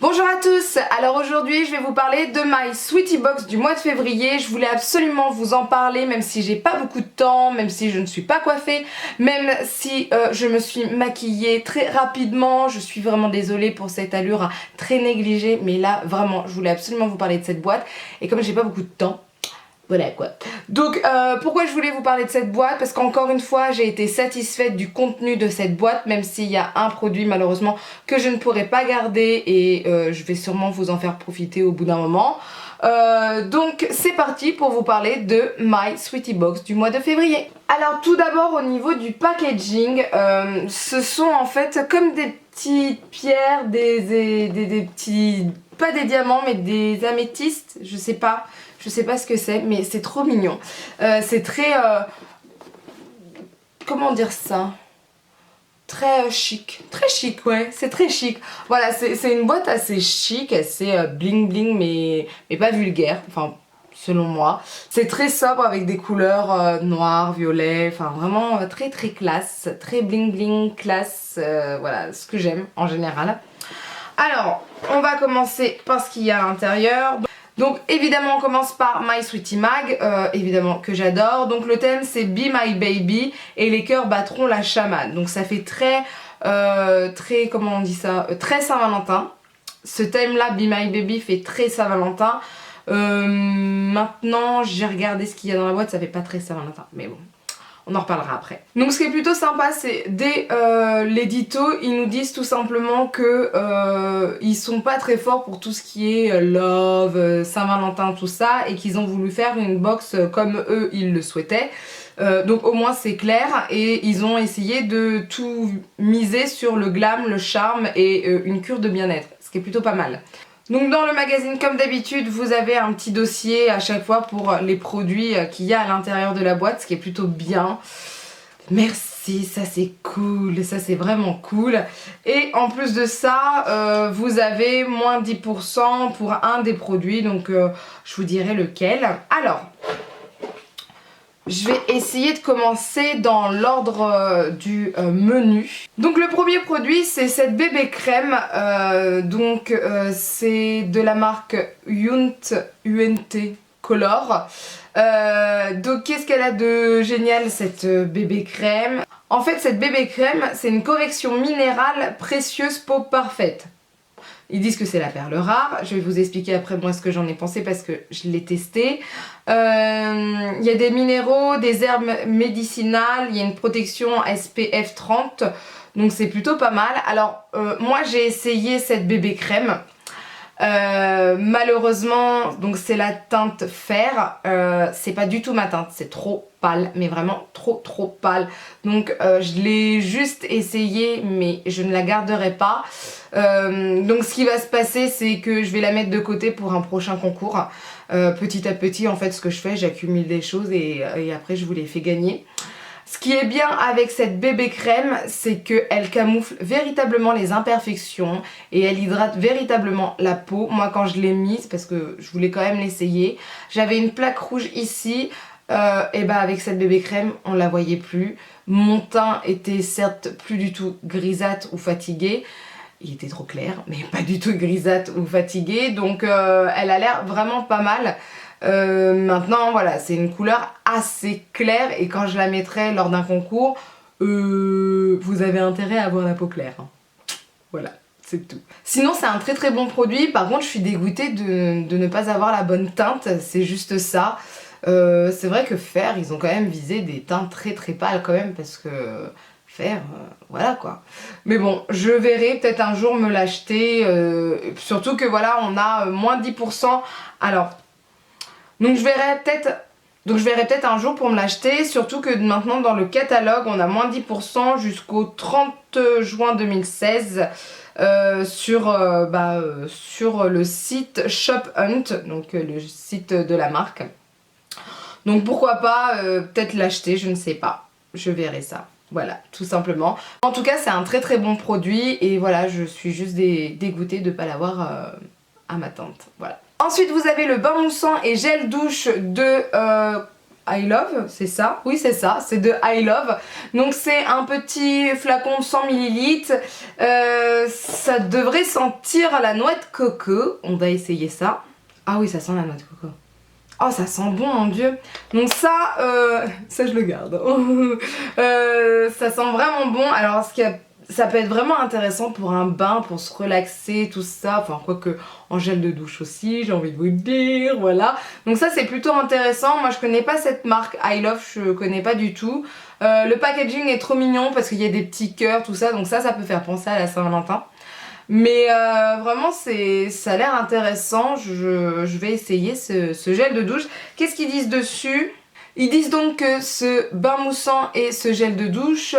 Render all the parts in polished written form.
Bonjour à tous, alors aujourd'hui je vais vous parler de My Sweetie Box du mois de février. Je voulais absolument vous en parler même si j'ai pas beaucoup de temps, même si je ne suis pas coiffée, même si je me suis maquillée très rapidement. Je suis vraiment désolée pour cette allure très négligée, mais là vraiment je voulais absolument vous parler de cette boîte et comme j'ai pas beaucoup de temps, voilà quoi. Donc pourquoi je voulais vous parler de cette boîte? Parce qu'encore une fois j'ai été satisfaite du contenu de cette boîte, même s'il y a un produit malheureusement que je ne pourrai pas garder et je vais sûrement vous en faire profiter au bout d'un moment. Donc c'est parti pour vous parler de My Sweetie Box du mois de février. Alors tout d'abord au niveau du packaging, ce sont en fait comme des petites pierres, des petits, pas des diamants mais des améthystes, je sais pas ce que c'est mais c'est trop mignon. C'est très, comment dire ça? Très chic, ouais, c'est très chic. Voilà, c'est une boîte assez chic, assez bling bling mais pas vulgaire, enfin selon moi. C'est très sobre avec des couleurs noires, violets, enfin vraiment très classe, très bling bling, classe, voilà ce que j'aime en général. Alors, on va commencer par ce qu'il y a à l'intérieur. Donc évidemment on commence par My Sweetie Mag, évidemment que j'adore. Donc le thème c'est Be My Baby et les cœurs battront la chamane. Donc ça fait très, comment on dit ça, très Saint-Valentin. Ce thème là, Be My Baby, fait très Saint-Valentin. Maintenant j'ai regardé ce qu'il y a dans la boîte, ça fait pas très Saint-Valentin, mais bon. On en reparlera après. Donc ce qui est plutôt sympa, c'est dès l'édito, ils nous disent tout simplement que ils sont pas très forts pour tout ce qui est love, Saint-Valentin, tout ça, et qu'ils ont voulu faire une box comme eux ils le souhaitaient. Donc au moins c'est clair, et ils ont essayé de tout miser sur le glam, le charme et une cure de bien-être, ce qui est plutôt pas mal. Donc dans le magazine, comme d'habitude, vous avez un petit dossier à chaque fois pour les produits qu'il y a à l'intérieur de la boîte, ce qui est plutôt bien. Merci, ça c'est cool, ça c'est vraiment cool. Et en plus de ça, vous avez moins 10% pour un des produits, donc je vous dirai lequel. Alors, je vais essayer de commencer dans l'ordre du menu. Donc le premier produit c'est cette bébé crème, c'est de la marque UNT Color. Donc qu'est-ce qu'elle a de génial cette bébé crème? En fait cette bébé crème c'est une correction minérale précieuse peau parfaite. Ils disent que c'est la perle rare. Je vais vous expliquer après moi ce que j'en ai pensé parce que je l'ai testé. Il y a des minéraux, des herbes médicinales, il y a une protection SPF 30. Donc c'est plutôt pas mal. Alors moi j'ai essayé cette bébé crème. Malheureusement, donc c'est la teinte fer, c'est pas du tout ma teinte, c'est trop pâle, mais vraiment trop pâle. Donc je l'ai juste essayé, mais je ne la garderai pas. Donc ce qui va se passer, c'est que je vais la mettre de côté pour un prochain concours. Petit à petit, en fait, ce que je fais, j'accumule des choses et après je vous les fais gagner. Ce qui est bien avec cette bébé crème, c'est qu'elle camoufle véritablement les imperfections et elle hydrate véritablement la peau. Moi quand je l'ai mise, parce que je voulais quand même l'essayer, j'avais une plaque rouge ici, et bah avec cette bébé crème on la voyait plus. Mon teint était certes plus du tout grisâtre ou fatigué, il était trop clair, mais pas du tout grisâtre ou fatigué, donc elle a l'air vraiment pas mal. Maintenant voilà, c'est une couleur assez claire et quand je la mettrai lors d'un concours, vous avez intérêt à avoir la peau claire. Voilà, c'est tout. Sinon c'est un très bon produit, par contre je suis dégoûtée de ne pas avoir la bonne teinte, c'est juste ça. C'est vrai que Fer, ils ont quand même visé des teintes très pâles quand même parce que Fer, voilà quoi. Mais bon, je verrai peut-être un jour me l'acheter, surtout que voilà, on a moins 10%. Alors, donc je verrai peut-être un jour pour me l'acheter, surtout que maintenant dans le catalogue on a moins 10% jusqu'au 30 juin 2016 sur le site Shop Hunt, donc le site de la marque. Donc pourquoi pas peut-être l'acheter, je ne sais pas, je verrai ça. Voilà, tout simplement. En tout cas c'est un très bon produit et voilà, je suis juste dégoûtée de ne pas l'avoir à ma tante, voilà. Ensuite vous avez le bain moussant et gel douche de I Love, c'est ça? Oui, c'est ça, c'est de I Love. Donc c'est un petit flacon de 100 ml. Ça devrait sentir la noix de coco. On va essayer ça. Ah oui, ça sent la noix de coco. Oh, ça sent bon, mon Dieu. Donc ça, ça je le garde. Ça sent vraiment bon. Alors, ça peut être vraiment intéressant pour un bain, pour se relaxer, tout ça. Enfin, quoique en gel de douche aussi, j'ai envie de vous le dire, voilà. Donc ça, c'est plutôt intéressant. Moi, je connais pas cette marque I Love, je connais pas du tout. Le packaging est trop mignon parce qu'il y a des petits cœurs, tout ça. Donc ça peut faire penser à la Saint-Valentin. Mais vraiment, ça a l'air intéressant. Je vais essayer ce gel de douche. Qu'est-ce qu'ils disent dessus? Ils disent donc que ce bain moussant et ce gel de douche,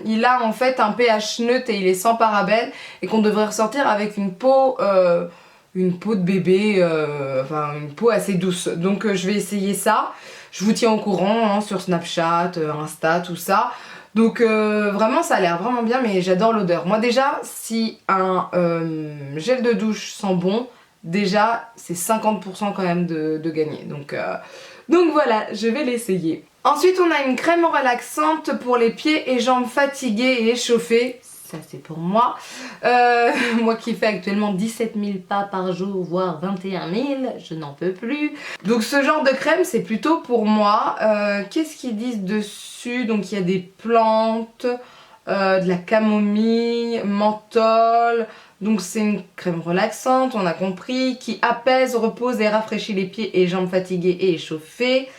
il a en fait un pH neutre et il est sans parabènes et qu'on devrait ressortir avec une peau de bébé, enfin une peau assez douce. Donc je vais essayer ça. Je vous tiens au courant hein, sur Snapchat, Insta, tout ça. Donc vraiment ça a l'air vraiment bien, mais j'adore l'odeur. Moi déjà, si un gel de douche sent bon, déjà c'est 50% quand même de gagner. Donc voilà, je vais l'essayer. Ensuite on a une crème relaxante pour les pieds et jambes fatigués et échauffés. Ça c'est pour moi. Moi qui fais actuellement 17 000 pas par jour, voire 21 000, je n'en peux plus. Donc ce genre de crème c'est plutôt pour moi. Qu'est-ce qu'ils disent dessus? Donc il y a des plantes, de la camomille, menthol. Donc c'est une crème relaxante, on a compris, qui apaise, repose et rafraîchit les pieds et jambes fatigués et échauffés.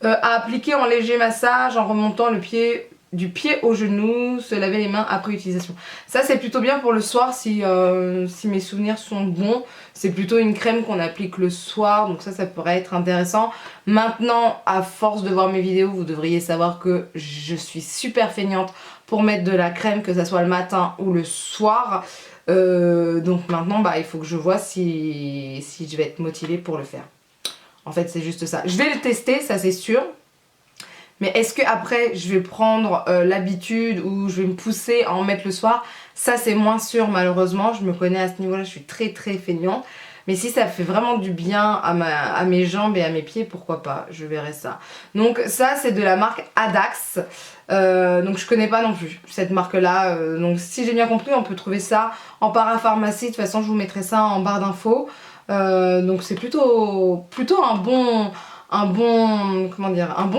À appliquer en léger massage en remontant le pied du pied au genou, se laver les mains après utilisation. Ça c'est plutôt bien pour le soir si mes souvenirs sont bons. C'est plutôt une crème qu'on applique le soir, donc ça pourrait être intéressant. Maintenant, à force de voir mes vidéos, vous devriez savoir que je suis super feignante pour mettre de la crème, que ça soit le matin ou le soir. Donc maintenant, il faut que je vois si je vais être motivée pour le faire. En fait, c'est juste ça. Je vais le tester, ça c'est sûr. Mais est-ce que après je vais prendre l'habitude ou je vais me pousser à en mettre le soir? Ça c'est moins sûr malheureusement, je me connais à ce niveau-là, je suis très feignante. Mais si ça fait vraiment du bien à mes jambes et à mes pieds, pourquoi pas, je verrai ça. Donc ça c'est de la marque Adax, donc je connais pas non plus cette marque-là. Donc si j'ai bien compris, on peut trouver ça en parapharmacie, de toute façon je vous mettrai ça en barre d'infos. Donc c'est plutôt un bon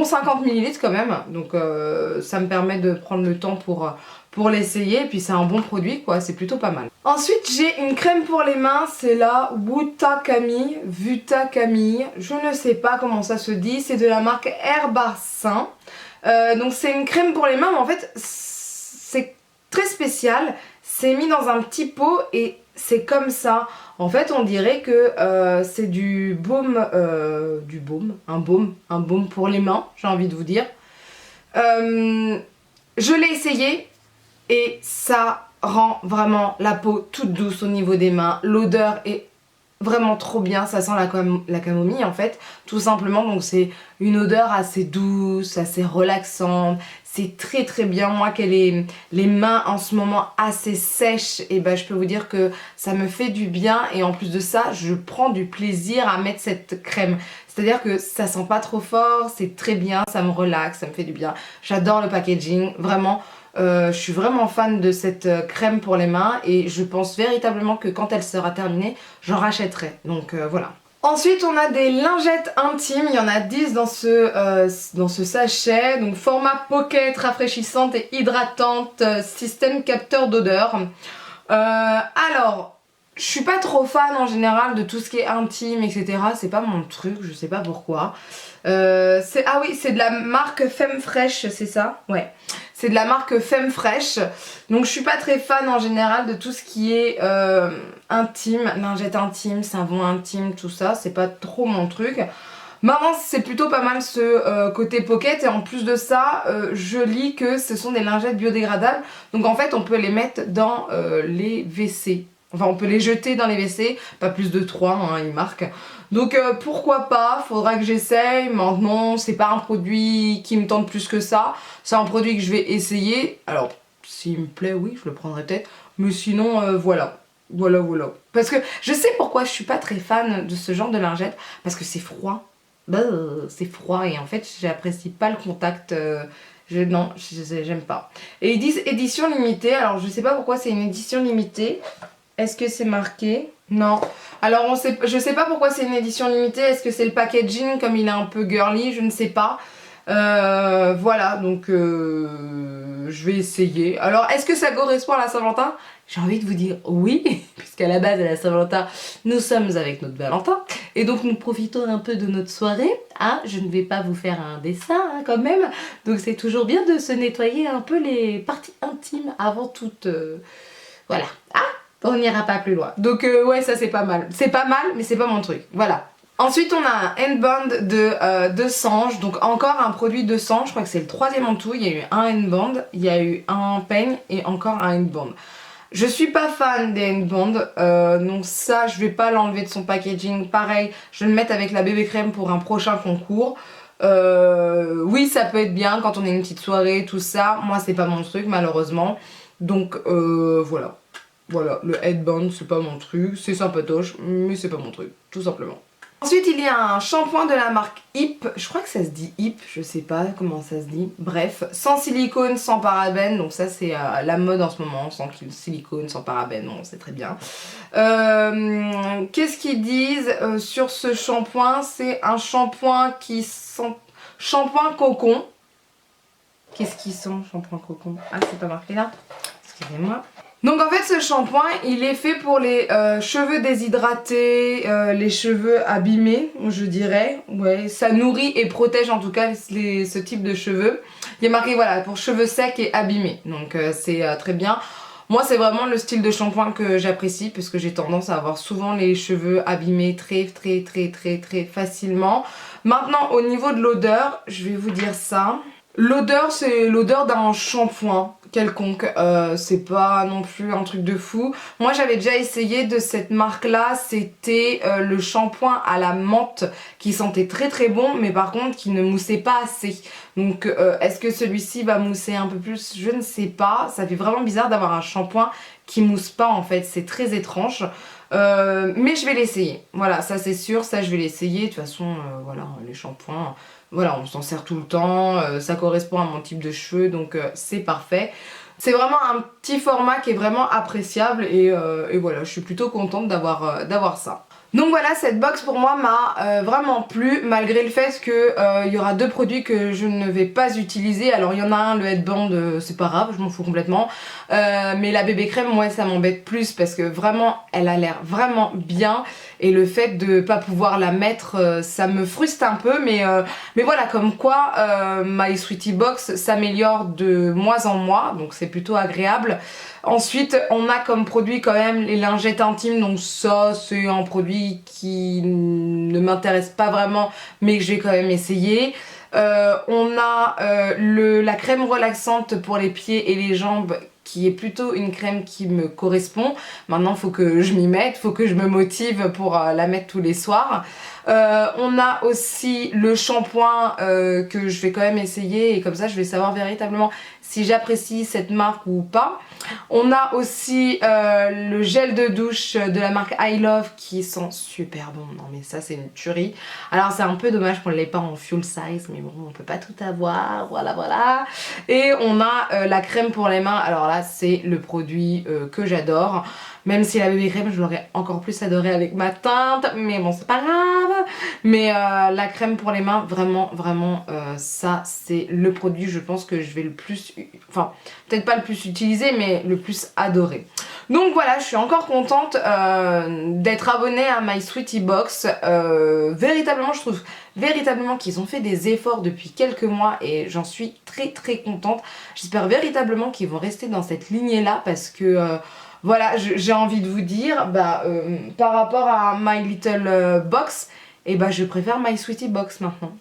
50 ml quand même, donc ça me permet de prendre le temps pour l'essayer, et puis c'est un bon produit quoi, c'est plutôt pas mal. Ensuite j'ai une crème pour les mains, c'est la Vuta Camille, je ne sais pas comment ça se dit, c'est de la marque Herbarsin. Donc c'est une crème pour les mains, mais en fait c'est très spécial, c'est mis dans un petit pot et c'est comme ça. En fait on dirait que c'est du baume, un baume pour les mains, j'ai envie de vous dire. Je l'ai essayé et ça rend vraiment la peau toute douce au niveau des mains. L'odeur est vraiment trop bien, ça sent la camomille en fait, tout simplement. Donc c'est une odeur assez douce, assez relaxante. C'est très bien. Moi qui ai les mains en ce moment assez sèches, et je peux vous dire que ça me fait du bien. Et en plus de ça, je prends du plaisir à mettre cette crème. C'est-à-dire que ça sent pas trop fort, c'est très bien, ça me relaxe, ça me fait du bien. J'adore le packaging, vraiment. Je suis vraiment fan de cette crème pour les mains et je pense véritablement que quand elle sera terminée, j'en rachèterai. Donc voilà. Ensuite on a des lingettes intimes, il y en a 10 dans ce sachet, donc format pocket, rafraîchissante et hydratante, système capteur d'odeur. Alors, je suis pas trop fan en général de tout ce qui est intime, etc. C'est pas mon truc, je sais pas pourquoi. Ah oui, c'est de la marque Femme Fraîche, c'est ça? Ouais. C'est de la marque Femme Fraîche. Donc je suis pas très fan en général de tout ce qui est intime, lingette intime, savon intime, tout ça. C'est pas trop mon truc. Maintenant c'est plutôt pas mal ce côté pocket. Et en plus de ça, je lis que ce sont des lingettes biodégradables. Donc en fait on peut les mettre dans les WC. Enfin on peut les jeter dans les WC, pas plus de 3 hein, ils marquent. Donc pourquoi pas, faudra que j'essaye. Maintenant c'est pas un produit qui me tente plus que ça. C'est un produit que je vais essayer. Alors s'il me plaît oui je le prendrai peut-être. Mais sinon voilà. Voilà. Parce que je sais pourquoi je suis pas très fan de ce genre de lingette. Parce que c'est froid. c'est froid et en fait j'apprécie pas le contact. Non, j'aime pas. Et ils disent édition limitée. Alors je sais pas pourquoi c'est une édition limitée. Est-ce que c'est marqué? Non. Alors je sais pas pourquoi c'est une édition limitée. Est-ce que c'est le packaging comme il est un peu girly? Je ne sais pas. Voilà, donc je vais essayer. Alors, est-ce que ça correspond à la Saint-Valentin? J'ai envie de vous dire oui, puisqu'à la base, à la Saint-Valentin, nous sommes avec notre Valentin. Et donc, nous profitons un peu de notre soirée. Hein, je ne vais pas vous faire un dessin, hein, quand même. Donc, c'est toujours bien de se nettoyer un peu les parties intimes avant toute... Voilà. Ah, on n'ira pas plus loin. Donc, ouais, ça, c'est pas mal. C'est pas mal, mais c'est pas mon truc. Voilà. Ensuite on a un headband de Sange, donc encore un produit de Sange, je crois que c'est le troisième en tout. Il y a eu un headband, il y a eu un peigne et encore un headband. Je suis pas fan des headbands, donc ça je vais pas l'enlever de son packaging. Pareil, je vais le mettre avec la bébé crème pour un prochain concours. Oui, ça peut être bien quand on a une petite soirée, tout ça. Moi c'est pas mon truc malheureusement, donc voilà. Voilà, le headband c'est pas mon truc, c'est sympatoche, mais c'est pas mon truc, tout simplement. Ensuite il y a un shampoing de la marque Hip, je crois que ça se dit Hip, je sais pas comment ça se dit, bref, sans silicone, sans parabènes, donc ça c'est la mode en ce moment, sans silicone, sans parabènes, on sait très bien. Qu'est-ce qu'ils disent sur ce shampoing? C'est un shampoing qui sent... Shampoing cocon. Qu'est-ce qu'ils sont, shampoing cocon? Ah c'est pas marqué là, excusez-moi. Donc en fait ce shampoing il est fait pour les cheveux déshydratés, les cheveux abîmés je dirais, ouais, ça nourrit et protège en tout cas ce type de cheveux. Il est marqué voilà pour cheveux secs et abîmés, donc c'est très bien. Moi c'est vraiment le style de shampoing que j'apprécie puisque j'ai tendance à avoir souvent les cheveux abîmés très facilement. Maintenant au niveau de l'odeur, je vais vous dire ça. L'odeur c'est l'odeur d'un shampoing quelconque, c'est pas non plus un truc de fou. Moi j'avais déjà essayé de cette marque là, c'était le shampoing à la menthe qui sentait très bon mais par contre qui ne moussait pas assez. Donc est-ce que celui-ci va mousser un peu plus? Je ne sais pas, ça fait vraiment bizarre d'avoir un shampoing qui mousse pas en fait, c'est très étrange. Mais je vais l'essayer, voilà ça c'est sûr, ça je vais l'essayer, de toute façon voilà les shampoings, voilà on s'en sert tout le temps, ça correspond à mon type de cheveux donc c'est parfait. C'est vraiment un petit format qui est vraiment appréciable et voilà je suis plutôt contente d'avoir ça. Donc voilà, cette box pour moi m'a vraiment plu malgré le fait que y aura deux produits que je ne vais pas utiliser. Alors il y en a un, le headband, c'est pas grave, je m'en fous complètement. Mais la bébé crème, moi ça m'embête plus parce que vraiment elle a l'air vraiment bien. Et le fait de pas pouvoir la mettre, ça me frustre un peu. Mais voilà, comme quoi My Sweetie Box s'améliore de mois en mois, donc c'est plutôt agréable. Ensuite on a comme produit quand même les lingettes intimes, donc ça c'est un produit qui ne m'intéresse pas vraiment mais que je vais quand même essayer. On a la crème relaxante pour les pieds et les jambes qui est plutôt une crème qui me correspond. Maintenant faut que je m'y mette, faut que je me motive pour la mettre tous les soirs. On a aussi le shampoing que je vais quand même essayer et comme ça je vais savoir véritablement si j'apprécie cette marque ou pas. On a aussi le gel de douche de la marque I Love qui sent super bon. Non mais ça c'est une tuerie. Alors c'est un peu dommage qu'on ne l'ait pas en full size mais bon on peut pas tout avoir, voilà. Et on a la crème pour les mains. Alors là c'est le produit que j'adore. Même si la bébé crème je l'aurais encore plus adoré avec ma teinte, mais bon c'est pas grave. Mais la crème pour les mains vraiment ça c'est le produit je pense que je vais le plus, enfin peut-être pas le plus utiliser mais le plus adorer. Donc voilà, je suis encore contente d'être abonnée à My Sweetie Box. Véritablement je trouve véritablement qu'ils ont fait des efforts depuis quelques mois et j'en suis très contente. J'espère véritablement qu'ils vont rester dans cette lignée là parce que voilà, j'ai envie de vous dire, par rapport à My Little Box, et je préfère My Sweetie Box maintenant.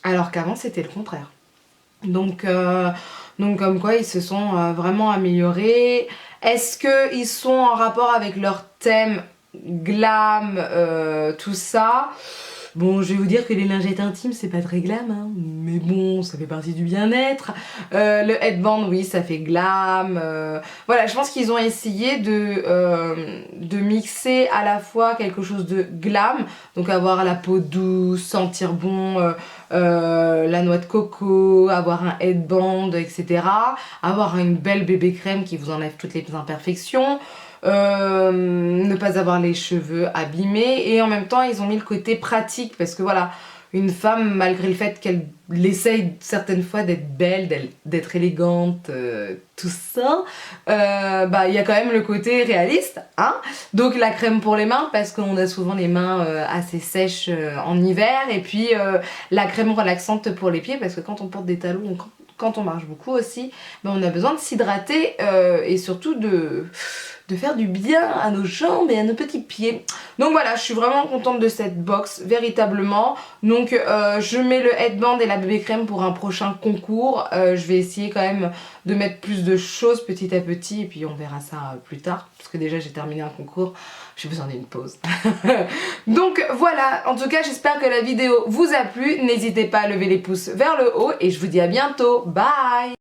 Alors qu'avant c'était le contraire. Donc comme quoi ils se sont vraiment améliorés. Est-ce qu'ils sont en rapport avec leur thème glam, tout ça? Bon, je vais vous dire que les lingettes intimes, c'est pas très glam, hein, mais bon, ça fait partie du bien-être. Le headband, oui, ça fait glam. Voilà, je pense qu'ils ont essayé de mixer à la fois quelque chose de glam, donc avoir la peau douce, sentir bon, la noix de coco, avoir un headband, etc. Avoir une belle bébé crème qui vous enlève toutes les imperfections. Ne pas avoir les cheveux abîmés, et en même temps ils ont mis le côté pratique parce que voilà, une femme, malgré le fait qu'elle essaye certaines fois d'être belle, d'être élégante, tout ça, bah il y a quand même le côté réaliste, hein. Donc la crème pour les mains parce qu'on a souvent les mains assez sèches en hiver, et puis la crème relaxante pour les pieds parce que quand on porte des talons, quand on marche beaucoup aussi, ben on a besoin de s'hydrater et surtout de faire du bien à nos jambes et à nos petits pieds. Donc voilà, je suis vraiment contente de cette box, véritablement. Donc je mets le headband et la bébé crème pour un prochain concours. Je vais essayer quand même de mettre plus de choses petit à petit, et puis on verra ça plus tard, parce que déjà j'ai terminé un concours, j'ai besoin d'une pause. Donc voilà, en tout cas j'espère que la vidéo vous a plu. N'hésitez pas à lever les pouces vers le haut, et je vous dis à bientôt. Bye!